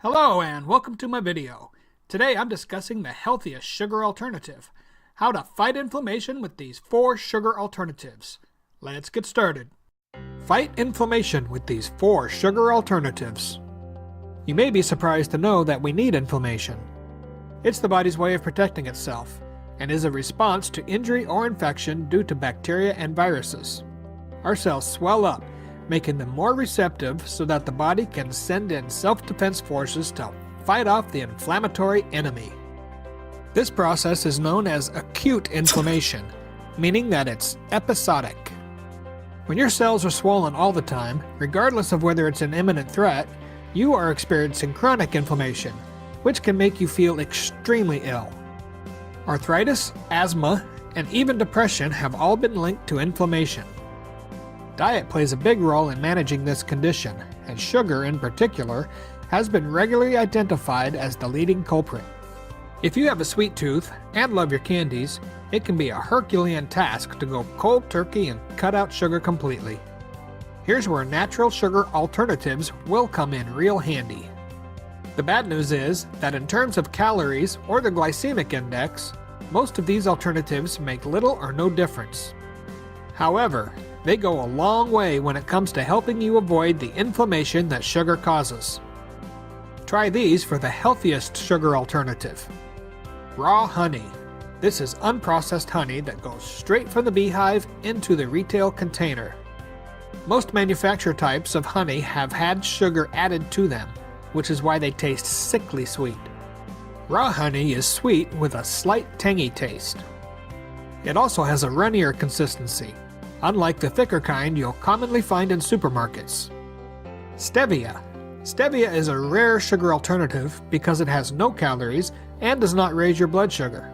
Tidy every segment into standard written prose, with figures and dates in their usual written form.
Hello and welcome to my video. Today I'm discussing the healthiest sugar alternative. How to fight inflammation with these 4 sugar alternatives. Let's get started. Fight inflammation with these 4 sugar alternatives. You may be surprised to know that we need inflammation. It's the body's way of protecting itself and is a response to injury or infection due to bacteria and viruses. Our cells swell up, making them more receptive so that the body can send in self-defense forces to fight off the inflammatory enemy. This process is known as acute inflammation, meaning that it's episodic. When your cells are swollen all the time, regardless of whether it's an imminent threat, you are experiencing chronic inflammation, which can make you feel extremely ill. Arthritis, asthma, and even depression have all been linked to inflammation. Diet plays a big role in managing this condition, and sugar in particular has been regularly identified as the leading culprit. If you have a sweet tooth and love your candies, it can be a Herculean task to go cold turkey and cut out sugar completely. Here's where natural sugar alternatives will come in real handy. The bad news is that in terms of calories or the glycemic index, most of these alternatives make little or no difference. However, they go a long way when it comes to helping you avoid the inflammation that sugar causes. Try these for the healthiest sugar alternative. Raw honey. This is unprocessed honey that goes straight from the beehive into the retail container. Most manufacturer types of honey have had sugar added to them, which is why they taste sickly sweet. Raw honey is sweet with a slight tangy taste. It also has a runnier consistency, unlike the thicker kind you'll commonly find in supermarkets. Stevia. Stevia is a rare sugar alternative because it has no calories and does not raise your blood sugar.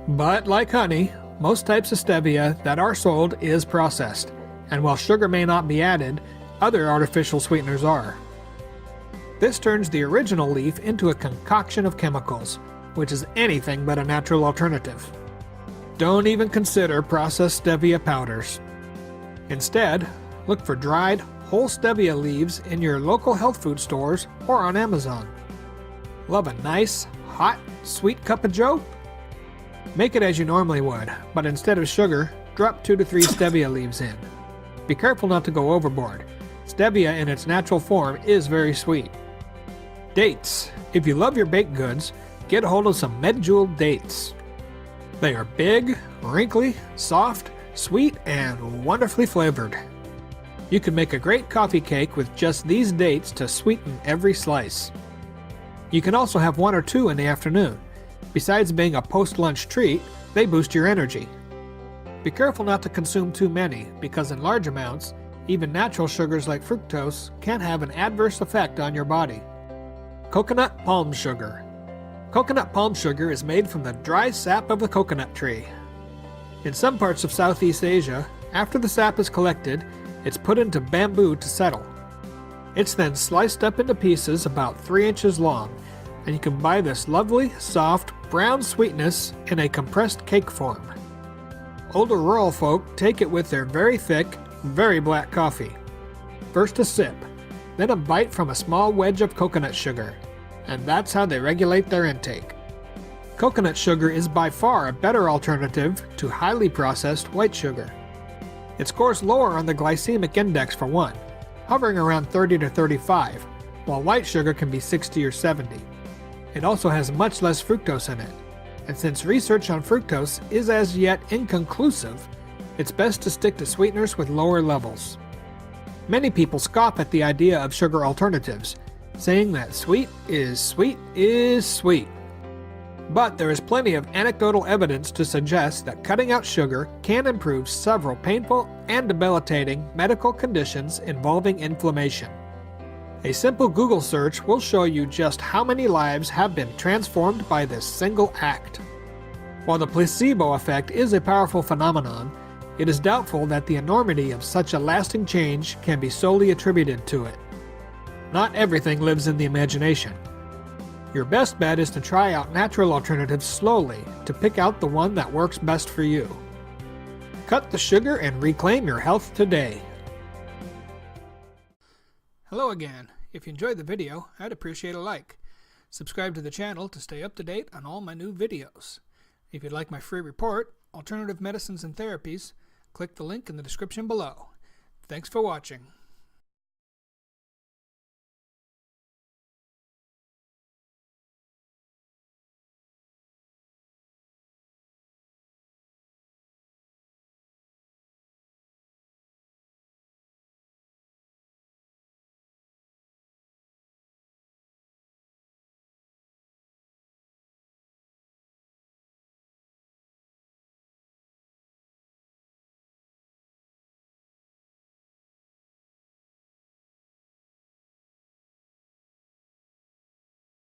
But like honey, most types of stevia that are sold is processed, and while sugar may not be added, other artificial sweeteners are. This turns the original leaf into a concoction of chemicals, which is anything but a natural alternative. Don't even consider processed stevia powders. Instead, look for dried, whole stevia leaves in your local health food stores or on Amazon. Love a nice, hot, sweet cup of joe? Make it as you normally would, but instead of sugar, drop 2 to 3 stevia leaves in. Be careful not to go overboard. Stevia in its natural form is very sweet. Dates. If you love your baked goods, get a hold of some medjool dates. They are big, wrinkly, soft, sweet, and wonderfully flavored. You can make a great coffee cake with just these dates to sweeten every slice. You can also have 1 or 2 in the afternoon. Besides being a post-lunch treat, they boost your energy. Be careful not to consume too many, because in large amounts, even natural sugars like fructose can have an adverse effect on your body. Coconut palm sugar. Coconut palm sugar is made from the dry sap of the coconut tree. In some parts of Southeast Asia, after the sap is collected, it's put into bamboo to settle. It's then sliced up into pieces about 3 inches long, and you can buy this lovely, soft, brown sweetness in a compressed cake form. Older rural folk take it with their very thick, very black coffee. First a sip, then a bite from a small wedge of coconut sugar, and that's how they regulate their intake. Coconut sugar is by far a better alternative to highly processed white sugar. It scores lower on the glycemic index for one, hovering around 30 to 35, while white sugar can be 60 or 70. It also has much less fructose in it, and since research on fructose is as yet inconclusive, it's best to stick to sweeteners with lower levels. Many people scoff at the idea of sugar alternatives, saying that sweet is sweet is sweet. But there is plenty of anecdotal evidence to suggest that cutting out sugar can improve several painful and debilitating medical conditions involving inflammation. A simple Google search will show you just how many lives have been transformed by this single act. While the placebo effect is a powerful phenomenon, it is doubtful that the enormity of such a lasting change can be solely attributed to it. Not everything lives in the imagination. Your best bet is to try out natural alternatives slowly to pick out the one that works best for you. Cut the sugar and reclaim your health today. Hello again. If you enjoyed the video, I'd appreciate a like. Subscribe to the channel to stay up to date on all my new videos. If you'd like my free report, Alternative Medicines and Therapies, click the link in the description below. Thanks for watching.